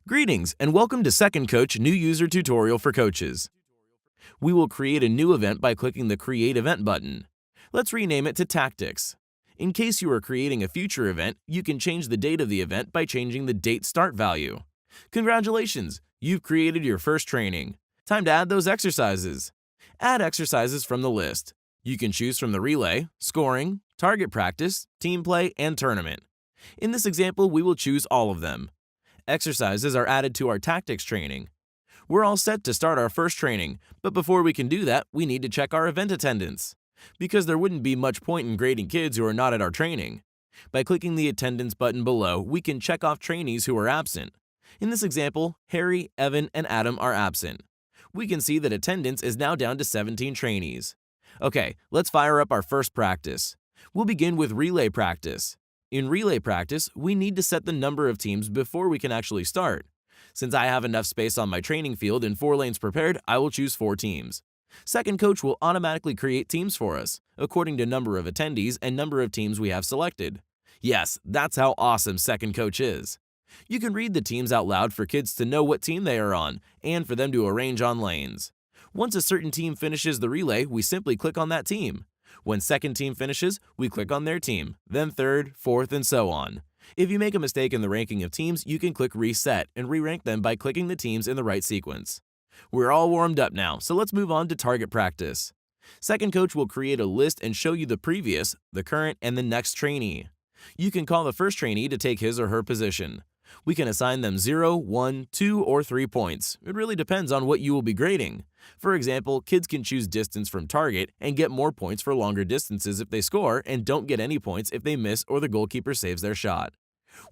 Greetings and welcome to Second Coach New User Tutorial for Coaches. We will create a new event by clicking the Create Event button. Let's rename it to Tactics. In case you are creating a future event, you can change the date of the event by changing the date start value. Congratulations, you've created your first training. Time to add those exercises. Add exercises from the list. You can choose from the relay, scoring, target practice, team play, and tournament. In this example, we will choose all of them. Exercises are added to our tactics training. We're all set to start our first training, but before we can do that, we need to check our event attendance, because there wouldn't be much point in grading kids who are not at our training. By clicking the attendance button below, we can check off trainees who are absent. In this example, Harry, Evan, and Adam are absent. We can see that attendance is now down to 17 trainees. Okay, let's fire up our first practice. We'll begin with relay practice. In relay practice, we need to set the number of teams before we can actually start. Since I have enough space on my training field and 4 lanes prepared, I will choose 4 teams. Second Coach will automatically create teams for us, according to number of attendees and number of teams we have selected. Yes, that's how awesome Second Coach is. You can read the teams out loud for kids to know what team they are on, and for them to arrange on lanes. Once a certain team finishes the relay, we simply click on that team. When second team finishes, we click on their team, then third, fourth, and so on. If you make a mistake in the ranking of teams, you can click Reset and re-rank them by clicking the teams in the right sequence. We're all warmed up now, so let's move on to target practice. Second Coach will create a list and show you the previous, the current, and the next trainee. You can call the first trainee to take his or her position. We can assign them 0, 1, 2, or 3 points. It really depends on what you will be grading. For example, kids can choose distance from target and get more points for longer distances if they score and don't get any points if they miss or the goalkeeper saves their shot.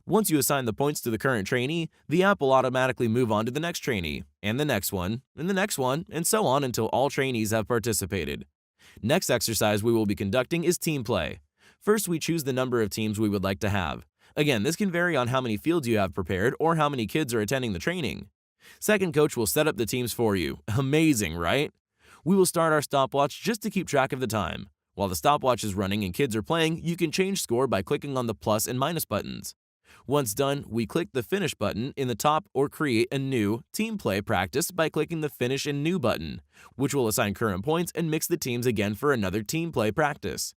Once you assign the points to the current trainee, the app will automatically move on to the next trainee, and the next one, and the next one, and so on until all trainees have participated. Next exercise we will be conducting is team play. First, we choose the number of teams we would like to have. Again, this can vary on how many fields you have prepared or how many kids are attending the training. Second Coach will set up the teams for you. Amazing, right? We will start our stopwatch just to keep track of the time. While the stopwatch is running and kids are playing, you can change score by clicking on the plus and minus buttons. Once done, we click the Finish button in the top or create a new Team Play practice by clicking the Finish and New button, which will assign current points and mix the teams again for another Team Play practice.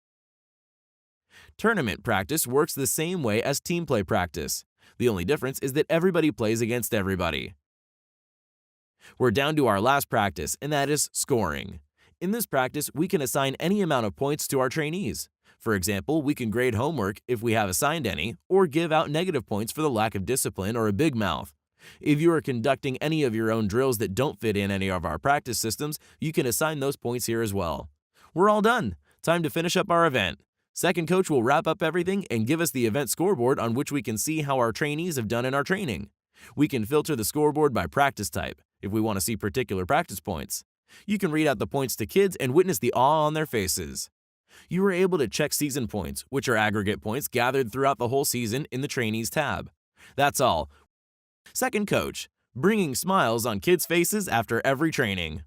Tournament practice works the same way as team play practice. The only difference is that everybody plays against everybody. We're down to our last practice, and that is scoring. In this practice, we can assign any amount of points to our trainees. For example, we can grade homework if we have assigned any, or give out negative points for the lack of discipline or a big mouth. If you are conducting any of your own drills that don't fit in any of our practice systems, you can assign those points here as well. We're all done. Time to finish up our event. Second Coach will wrap up everything and give us the event scoreboard on which we can see how our trainees have done in our training. We can filter the scoreboard by practice type if we want to see particular practice points. You can read out the points to kids and witness the awe on their faces. You are able to check season points, which are aggregate points gathered throughout the whole season in the Trainees tab. That's all. Second Coach, bringing smiles on kids' faces after every training.